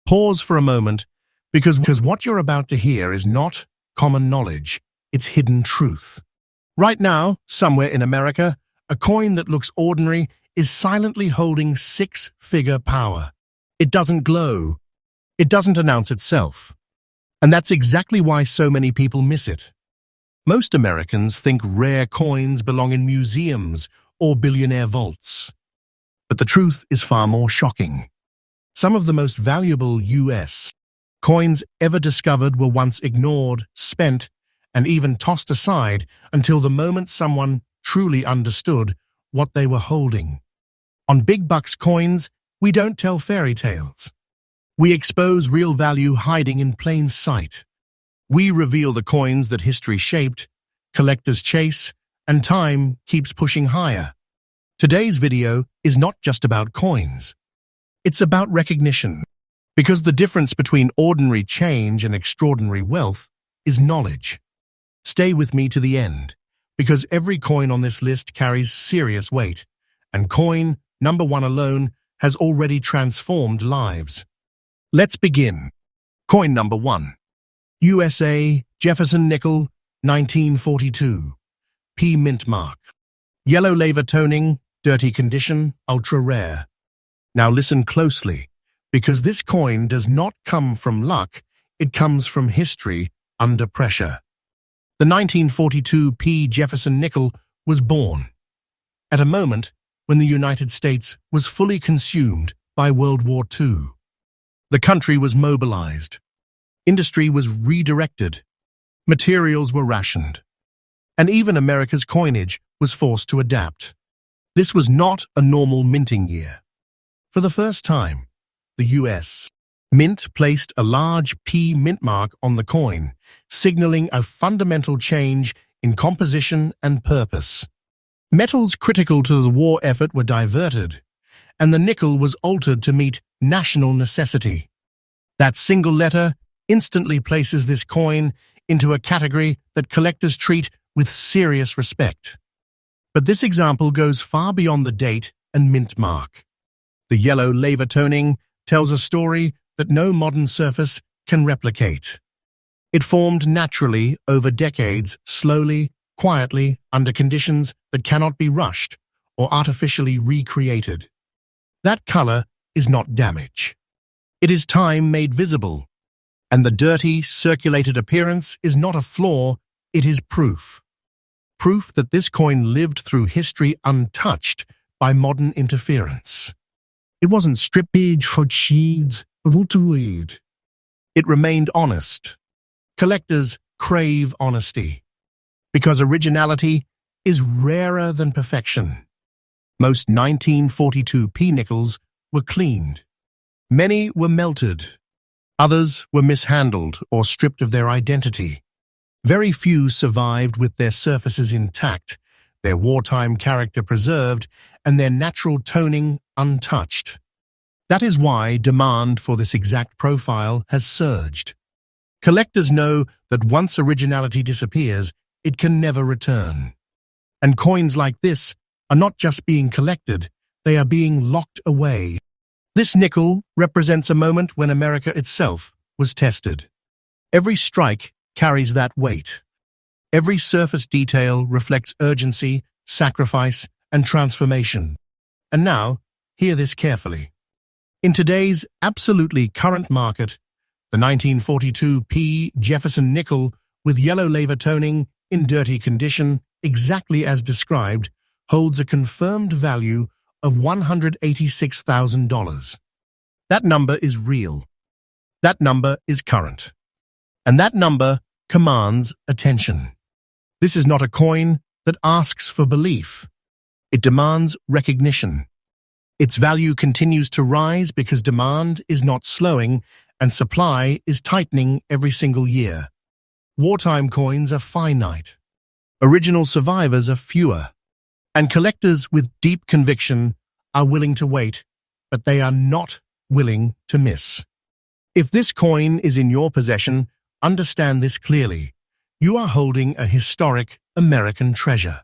Pause for a moment, because what you're about to hear is not common knowledge, it's hidden truth. Right now, somewhere in America, a coin that looks ordinary is silently holding six-figure power. It doesn't glow. It doesn't announce itself. And that's exactly why so many people miss it. Most Americans think rare coins belong in museums or billionaire vaults. But the truth is far more shocking. Some of the most valuable U.S. coins ever discovered were once ignored, spent, and even tossed aside until the moment someone truly understood what they were holding. On Big Bucks coins, we don't tell fairy tales. We expose real value hiding in plain sight. We reveal the coins that history shaped, collectors chase, and time keeps pushing higher. Today's video is not just about coins. It's about recognition, because the difference between ordinary change and extraordinary wealth is knowledge. Stay with me to the end, because every coin on this list carries serious weight, and coin number 1 alone has already transformed lives. Let's begin. Coin number 1. USA Jefferson Nickel, 1942. P mint mark. Yellow laver toning, dirty condition, ultra rare. Now listen closely, because this coin does not come from luck, it comes from history under pressure. The 1942 P Jefferson Nickel was born at a moment when the United States was fully consumed by World War II. The country was mobilized. Industry was redirected. Materials were rationed. And even America's coinage was forced to adapt. This was not a normal minting year. For the first time, the U.S. Mint placed a large P mint mark on the coin, signaling a fundamental change in composition and purpose. Metals critical to the war effort were diverted, and the nickel was altered to meet national necessity. That single letter instantly places this coin into a category that collectors treat with serious respect. But this example goes far beyond the date and mint mark. The yellow laver toning tells a story that no modern surface can replicate. It formed naturally over decades, slowly, quietly, under conditions that cannot be rushed or artificially recreated. That color is not damage. It is time made visible. And the dirty, circulated appearance is not a flaw, it is proof. Proof that this coin lived through history untouched by modern interference. It wasn't stripped, it remained honest. Collectors crave honesty, because originality is rarer than perfection. Most 1942 P nickels were cleaned. Many were melted. Others were mishandled or stripped of their identity. Very few survived with their surfaces intact, their wartime character preserved, and their natural toning untouched. That is why demand for this exact profile has surged. Collectors know that once originality disappears, it can never return. And coins like this are not just being collected, they are being locked away. This nickel represents a moment when America itself was tested. Every strike carries that weight. Every surface detail reflects urgency, sacrifice, and transformation. And now, hear this carefully. In today's absolutely current market, the 1942 P Jefferson Nickel with yellow laver toning in dirty condition, exactly as described, holds a confirmed value of $186,000. That number is real. That number is current. And that number commands attention. This is not a coin that asks for belief. It demands recognition. Its value continues to rise because demand is not slowing and supply is tightening every single year. Wartime coins are finite. Original survivors are fewer. And collectors with deep conviction are willing to wait, but they are not willing to miss. If this coin is in your possession, understand this clearly. You are holding a historic American treasure.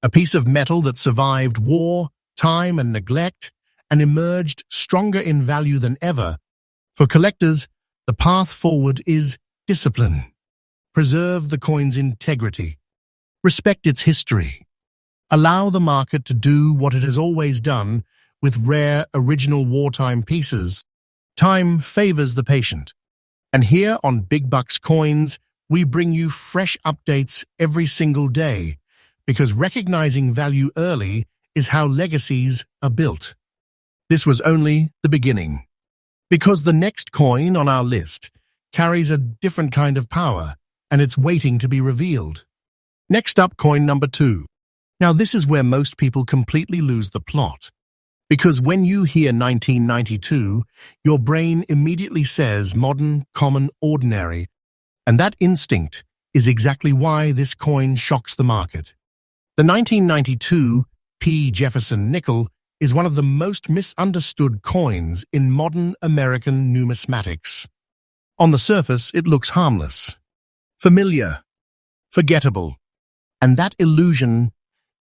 A piece of metal that survived war, time, and neglect, and emerged stronger in value than ever For collectors, the path forward is discipline. Preserve the coin's integrity. Respect its history. Allow the market to do what it has always done with rare, original wartime pieces. Time favors the patient. And here on Big Bucks Coins, we bring you fresh updates every single day, because recognizing value early is how legacies are built. This was only the beginning, because the next coin on our list carries a different kind of power, and it's waiting to be revealed. Next up, coin number 2. Now this is where most people completely lose the plot, because when you hear 1992, your brain immediately says modern, common, ordinary, and that instinct is exactly why this coin shocks the market. The 1992 Jefferson Nickel is one of the most misunderstood coins in modern American numismatics. On the surface, it looks harmless, familiar, forgettable, and that illusion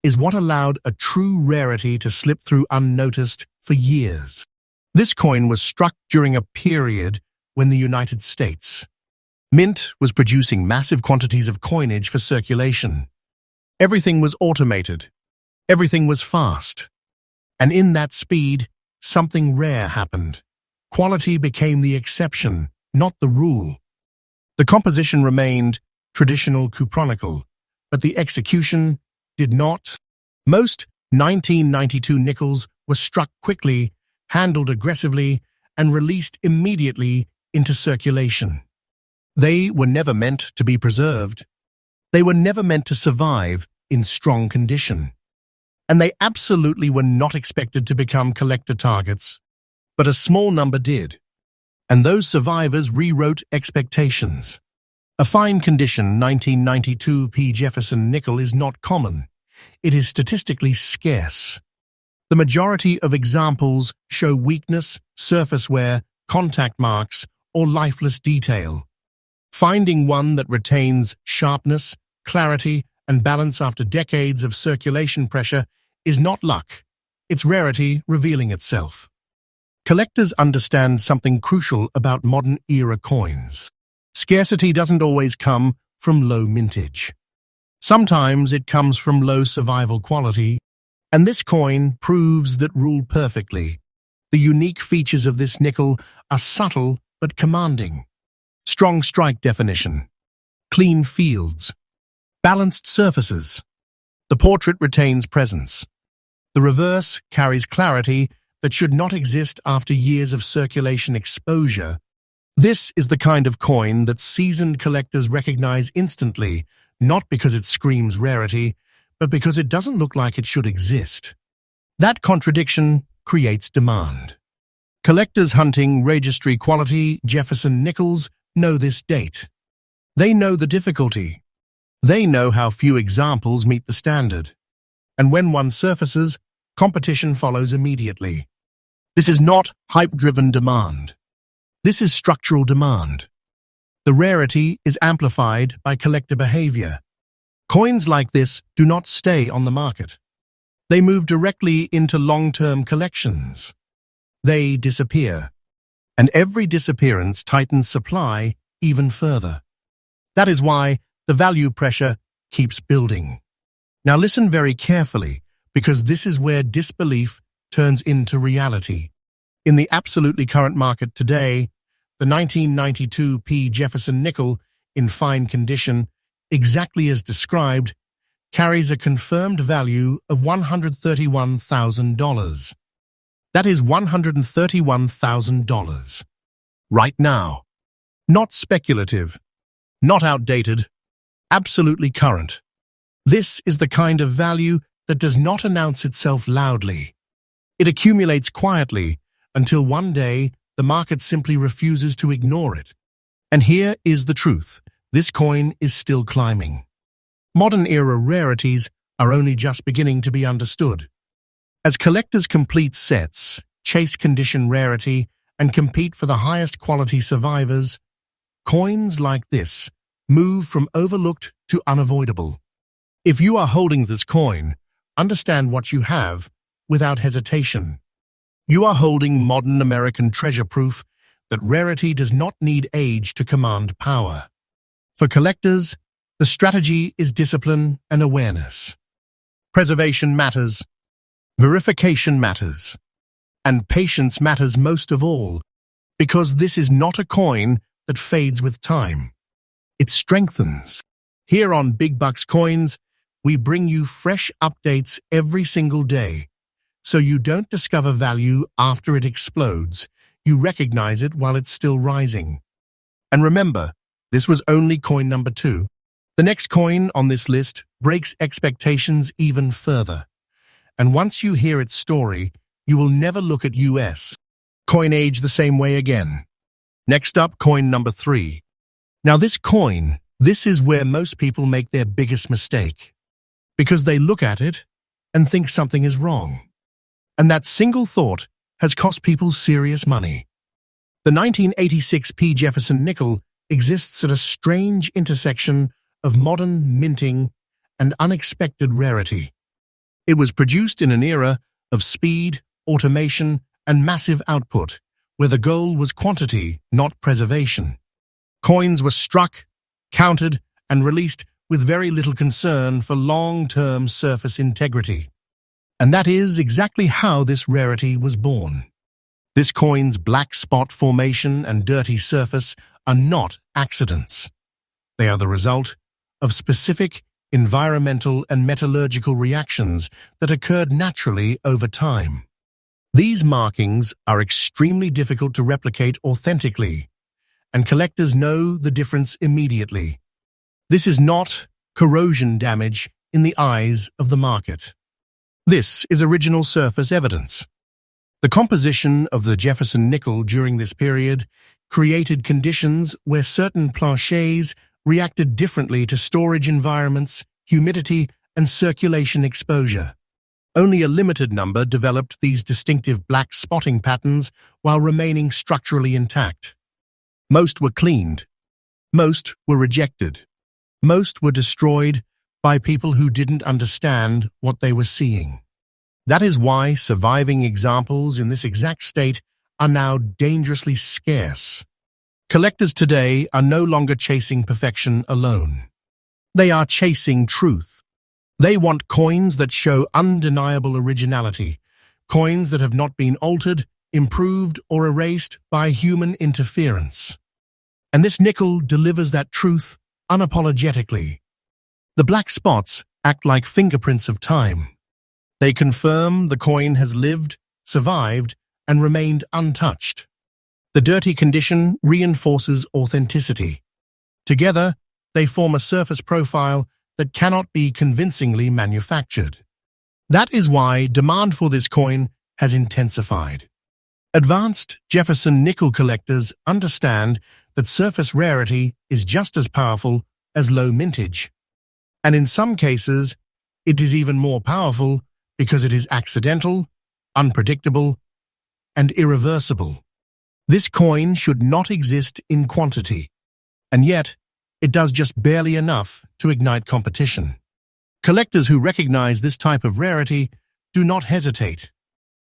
is what allowed a true rarity to slip through unnoticed for years. This coin was struck during a period when the United States Mint was producing massive quantities of coinage for circulation. Everything was automated. Everything was fast. And in that speed, something rare happened. Quality became the exception, not the rule. The composition remained traditional cupronical, but the execution did not. Most 1992 nickels were struck quickly, handled aggressively, and released immediately into circulation. They were never meant to be preserved. They were never meant to survive in strong condition. And they absolutely were not expected to become collector targets. But a small number did. And those survivors rewrote expectations. A fine condition 1992 Jefferson Nickel is not common. It is statistically scarce. The majority of examples show weakness, surface wear, contact marks, or lifeless detail. Finding one that retains sharpness, clarity, and balance after decades of circulation pressure is not luck. It's rarity revealing itself. Collectors understand something crucial about modern-era coins. Scarcity doesn't always come from low mintage. Sometimes it comes from low survival quality, and this coin proves that rule perfectly. The unique features of this nickel are subtle but commanding. Strong strike definition, clean fields, balanced surfaces. The portrait retains presence. The reverse carries clarity that should not exist after years of circulation exposure. This is the kind of coin that seasoned collectors recognize instantly, not because it screams rarity, but because it doesn't look like it should exist. That contradiction creates demand. Collectors hunting registry quality Jefferson Nickels know this date. They know the difficulty. They know how few examples meet the standard. And when one surfaces, competition follows immediately. This is not hype-driven demand. This is structural demand. The rarity is amplified by collector behavior. Coins like this do not stay on the market. They move directly into long-term collections. They disappear. And every disappearance tightens supply even further. That is why the value pressure keeps building. Now listen very carefully, because this is where disbelief turns into reality. In the absolutely current market today, the 1992 Jefferson Nickel, in fine condition, exactly as described, carries a confirmed value of $131,000. That is $131,000. Right now. Not speculative, not outdated, absolutely current. This is the kind of value that does not announce itself loudly. It accumulates quietly until one day the market simply refuses to ignore it. And here is the truth. This coin is still climbing. Modern-era rarities are only just beginning to be understood. As collectors complete sets, chase condition rarity, and compete for the highest quality survivors, coins like this move from overlooked to unavoidable. If you are holding this coin, understand what you have without hesitation. You are holding modern American treasure proof that rarity does not need age to command power. For collectors, the strategy is discipline and awareness. Preservation matters, verification matters, and patience matters most of all, because this is not a coin that fades with time. It strengthens. Here on Big Bucks Coins, we bring you fresh updates every single day, so you don't discover value after it explodes. You recognize it while it's still rising. And remember, this was only coin number 2. The next coin on this list breaks expectations even further. And once you hear its story, you will never look at US coin age the same way again. Next up, coin number 3. Now this is where most people make their biggest mistake, because they look at it and think something is wrong. And that single thought has cost people serious money. The 1986 Jefferson Nickel exists at a strange intersection of modern minting and unexpected rarity. It was produced in an era of speed, automation, and massive output, where the goal was quantity, not preservation. Coins were struck, counted, and released with very little concern for long-term surface integrity. And that is exactly how this rarity was born. This coin's black spot formation and dirty surface are not accidents. They are the result of specific environmental and metallurgical reactions that occurred naturally over time. These markings are extremely difficult to replicate authentically, and collectors know the difference immediately. This is not corrosion damage in the eyes of the market. This is original surface evidence. The composition of the Jefferson Nickel during this period created conditions where certain planchets reacted differently to storage environments, humidity, and circulation exposure. Only a limited number developed these distinctive black spotting patterns while remaining structurally intact. Most were cleaned. Most were rejected. Most were destroyed by people who didn't understand what they were seeing. That is why surviving examples in this exact state are now dangerously scarce. Collectors today are no longer chasing perfection alone. They are chasing truth. They want coins that show undeniable originality, coins that have not been altered, improved, or erased by human interference. And this nickel delivers that truth unapologetically. The black spots act like fingerprints of time. They confirm the coin has lived, survived, and remained untouched. The dirty condition reinforces authenticity. Together, they form a surface profile that cannot be convincingly manufactured. That is why demand for this coin has intensified. Advanced Jefferson Nickel collectors understand that surface rarity is just as powerful as low mintage. And in some cases, it is even more powerful because it is accidental, unpredictable, and irreversible. This coin should not exist in quantity, and yet it does just barely enough to ignite competition. Collectors who recognize this type of rarity do not hesitate.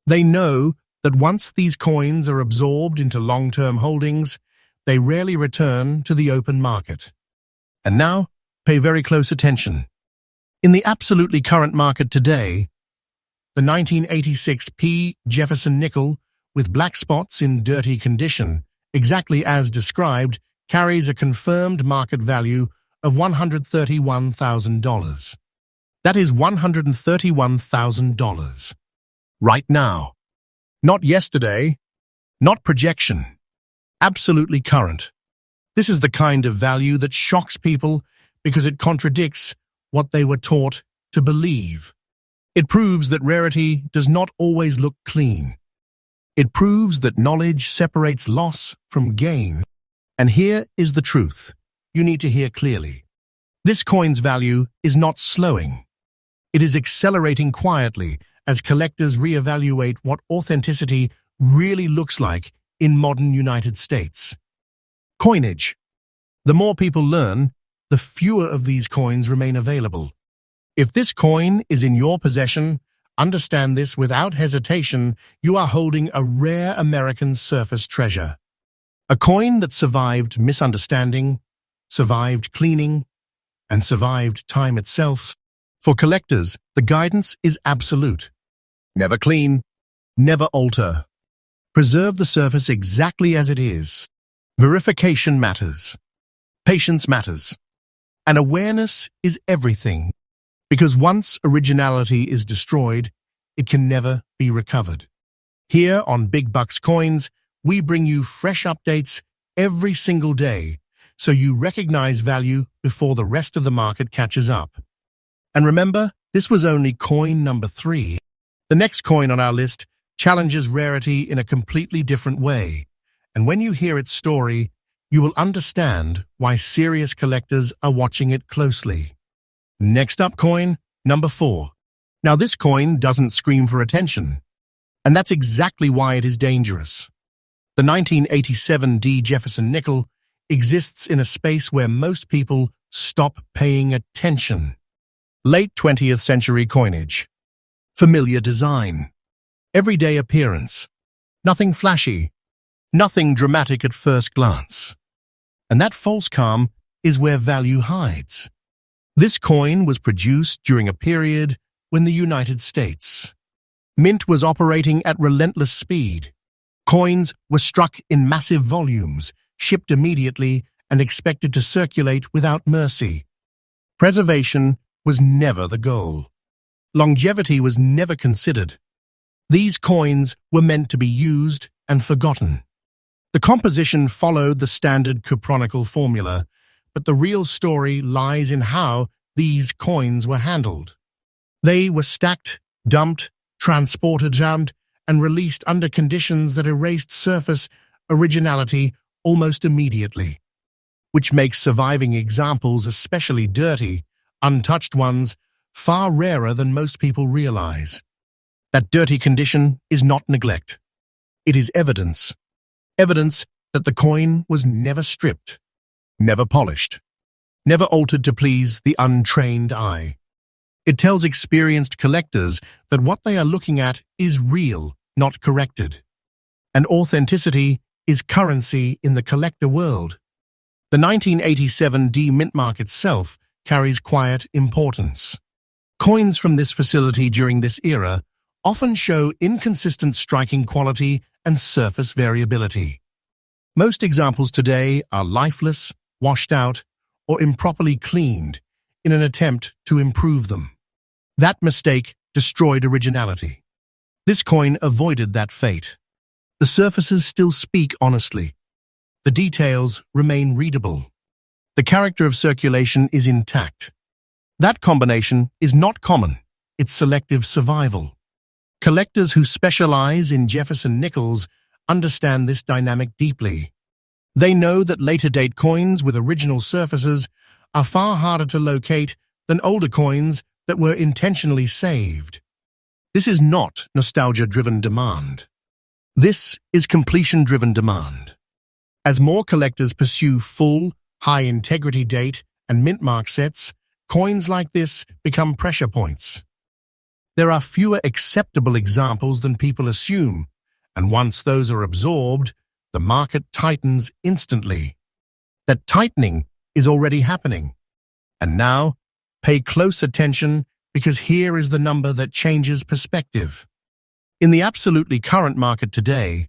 They know that once these coins are absorbed into long-term holdings, they rarely return to the open market. And now, pay very close attention. In the absolutely current market today, the 1986 Jefferson Nickel, with black spots in dirty condition, exactly as described, carries a confirmed market value of $131,000. That is $131,000. Right now. Not yesterday, not projection. Absolutely current. This is the kind of value that shocks people because it contradicts what they were taught to believe. It proves that rarity does not always look clean. It proves that knowledge separates loss from gain. And here is the truth. You need to hear clearly. This coin's value is not slowing. It is accelerating quietly as collectors reevaluate what authenticity really looks like in modern United States. Coinage. The more people learn, the fewer of these coins remain available. If this coin is in your possession, understand this without hesitation: you are holding a rare American surface treasure. A coin that survived misunderstanding, survived cleaning, and survived time itself. For collectors, the guidance is absolute. Never clean, never alter. Preserve the surface exactly as it is. Verification matters. Patience matters. And awareness is everything. Because once originality is destroyed, it can never be recovered. Here on Big Bucks Coins, we bring you fresh updates every single day, so you recognize value before the rest of the market catches up. And remember, this was only coin number 3. The next coin on our list challenges rarity in a completely different way, and when you hear its story, you will understand why serious collectors are watching it closely. Next up, coin number 4. Now this coin doesn't scream for attention, and that's exactly why it is dangerous. The 1987 Jefferson Nickel exists in a space where most people stop paying attention. Late 20th century coinage. Familiar design. Everyday appearance. Nothing flashy. Nothing dramatic at first glance. And that false calm is where value hides. This coin was produced during a period when the United States Mint was operating at relentless speed. Coins were struck in massive volumes, shipped immediately, and expected to circulate without mercy. Preservation was never the goal. Longevity was never considered. These coins were meant to be used and forgotten. The composition followed the standard cupronical formula, but the real story lies in how these coins were handled. They were stacked, dumped, transported, and released under conditions that erased surface originality almost immediately, which makes surviving examples, especially dirty, untouched ones, far rarer than most people realize. That dirty condition is not neglect. It is evidence. Evidence that the coin was never stripped, never polished, never altered to please the untrained eye. It tells experienced collectors that what they are looking at is real, not corrected. And authenticity is currency in the collector world. The 1987 mint mark itself carries quiet importance. Coins from this facility during this era often show inconsistent striking quality and surface variability. Most examples today are lifeless, washed out, or improperly cleaned in an attempt to improve them. That mistake destroyed originality. This coin avoided that fate. The surfaces still speak honestly. The details remain readable. The character of circulation is intact. That combination is not common. It's selective survival. Collectors who specialize in Jefferson Nickels understand this dynamic deeply. They know that later-date coins with original surfaces are far harder to locate than older coins that were intentionally saved. This is not nostalgia-driven demand. This is completion-driven demand. As more collectors pursue full, high-integrity date and mint mark sets, coins like this become pressure points. There are fewer acceptable examples than people assume, and once those are absorbed, the market tightens instantly. That tightening is already happening. And now, pay close attention because here is the number that changes perspective. In the absolutely current market today,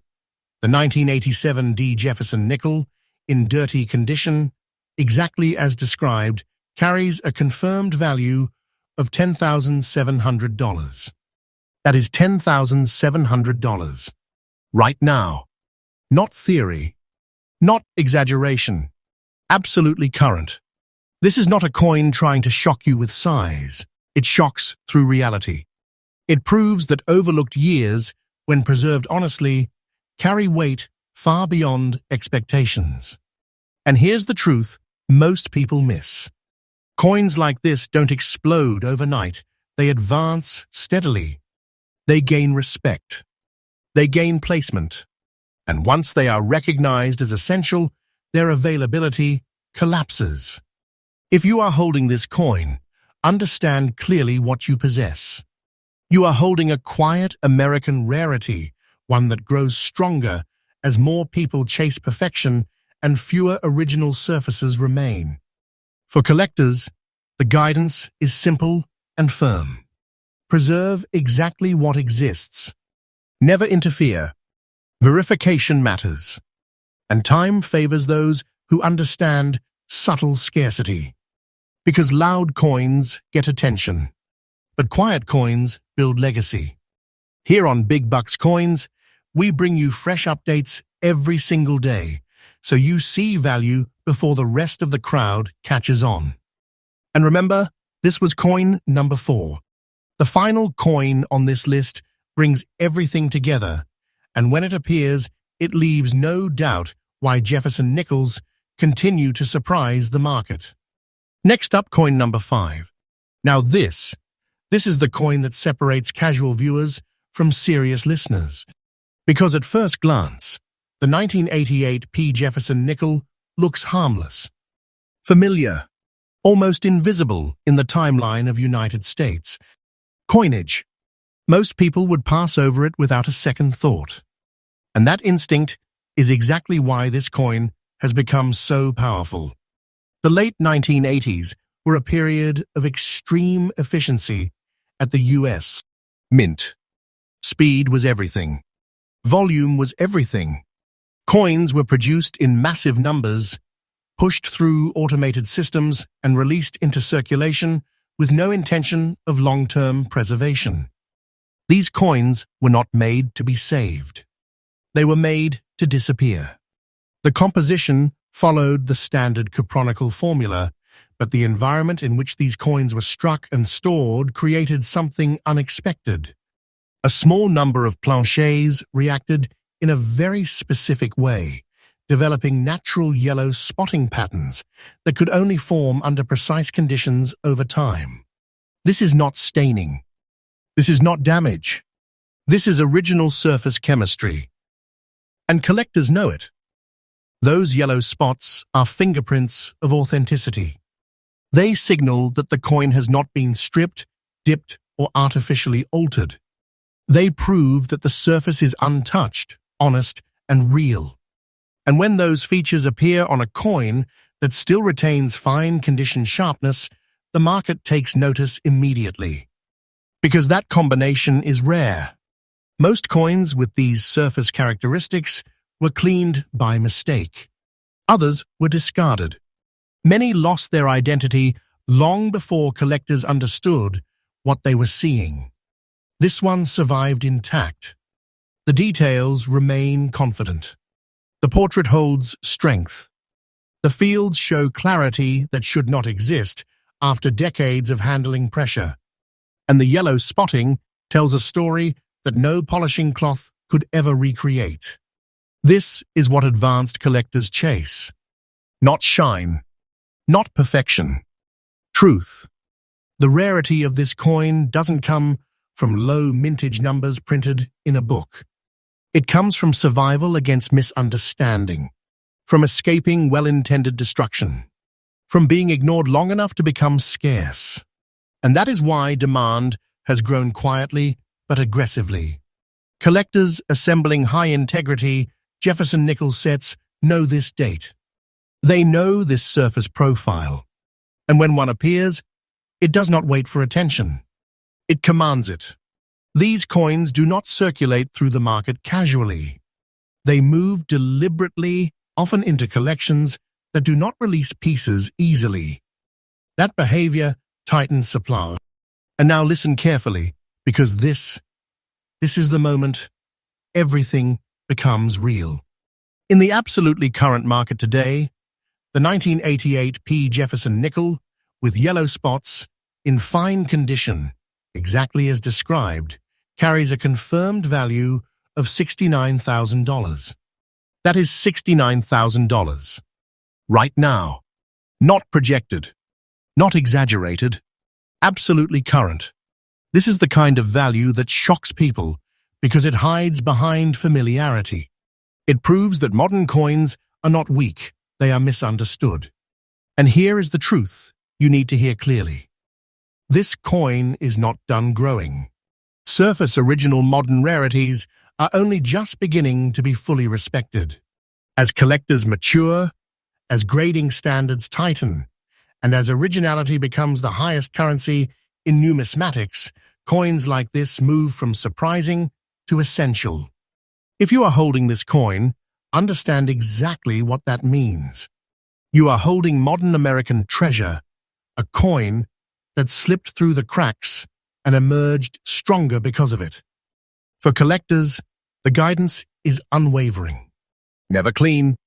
the 1987 Jefferson Nickel, in dirty condition, exactly as described, carries a confirmed value of $10,700. That is $10,700. Right now. Not theory. Not exaggeration. Absolutely current. This is not a coin trying to shock you with size. It shocks through reality. It proves that overlooked years, when preserved honestly, carry weight far beyond expectations. And here's the truth most people miss. Coins like this don't explode overnight. They advance steadily. They gain respect. They gain placement. And once they are recognized as essential, their availability collapses. If you are holding this coin, understand clearly what you possess. You are holding a quiet American rarity, one that grows stronger as more people chase perfection and fewer original surfaces remain. For collectors, the guidance is simple and firm. Preserve exactly what exists. Never interfere. Verification matters. And time favors those who understand subtle scarcity. Because loud coins get attention, but quiet coins build legacy. Here on Big Bucks Coins, we bring you fresh updates every single day, so you see value before the rest of the crowd catches on. And remember, this was coin number 4. The final coin on this list brings everything together, and when it appears, it leaves no doubt why Jefferson Nickels continue to surprise the market. Next up, coin number 5. Now this is the coin that separates casual viewers from serious listeners. Because at first glance, the 1988 P. Jefferson Nickel looks harmless, familiar, almost invisible in the timeline of United States coinage. Most people would pass over it without a second thought. And that instinct is exactly why this coin has become so powerful. The late 1980s were a period of extreme efficiency at the U.S. Mint. Speed was everything. Volume was everything. Coins were produced in massive numbers, pushed through automated systems, and released into circulation with no intention of long-term preservation. These coins were not made to be saved. They were made to disappear. The composition followed the standard copronical formula, but the environment in which these coins were struck and stored created something unexpected. A small number of planchets reacted in a very specific way, developing natural yellow spotting patterns that could only form under precise conditions over time. This is not staining. This is not damage. This is original surface chemistry. And collectors know it. Those yellow spots are fingerprints of authenticity. They signal that the coin has not been stripped, dipped, or artificially altered. They prove that the surface is untouched, honest, and real. And when those features appear on a coin that still retains fine condition sharpness, the market takes notice immediately. Because that combination is rare. Most coins with these surface characteristics were cleaned by mistake. Others were discarded. Many lost their identity long before collectors understood what they were seeing. This one survived intact. The details remain confident. The portrait holds strength. The fields show clarity that should not exist after decades of handling pressure. And the yellow spotting tells a story that no polishing cloth could ever recreate. This is what advanced collectors chase. Not shine. Not perfection. Truth. The rarity of this coin doesn't come from low mintage numbers printed in a book. It comes from survival against misunderstanding, from escaping well-intended destruction, from being ignored long enough to become scarce. And that is why demand has grown quietly but aggressively. Collectors assembling high-integrity Jefferson Nickel sets know this date. They know this surface profile. And when one appears, it does not wait for attention. It commands it. These coins do not circulate through the market casually. They move deliberately, often into collections that do not release pieces easily. That behavior tightens supply. And now listen carefully, because this is the moment everything becomes real. In the absolutely current market today, the 1988 P. Jefferson Nickel, with yellow spots, in fine condition, exactly as described, carries a confirmed value of $69,000. That is $69,000. Right now. Not projected. Not exaggerated. Absolutely current. This is the kind of value that shocks people because it hides behind familiarity. It proves that modern coins are not weak, they are misunderstood. And here is the truth you need to hear clearly. This coin is not done growing. Surface original modern rarities are only just beginning to be fully respected. As collectors mature, as grading standards tighten, and as originality becomes the highest currency in numismatics, coins like this move from surprising to essential. If you are holding this coin, understand exactly what that means. You are holding modern American treasure, a coin that slipped through the cracks and emerged stronger because of it. For collectors, the guidance is unwavering. Never clean,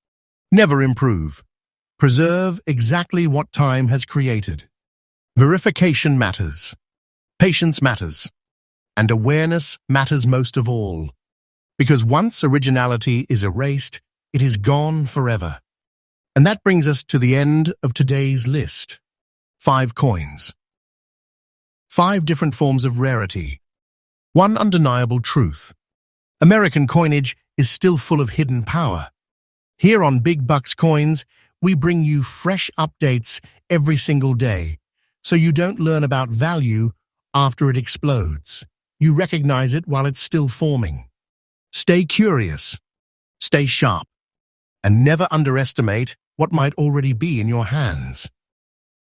never improve. Preserve exactly what time has created. Verification matters. Patience matters. And awareness matters most of all. Because once originality is erased, it is gone forever. And that brings us to the end of today's list. 5 coins. 5 different forms of rarity. One undeniable truth. American coinage is still full of hidden power. Here on Big Bucks Coins, we bring you fresh updates every single day, so you don't learn about value after it explodes. You recognize it while it's still forming. Stay curious, stay sharp, and never underestimate what might already be in your hands.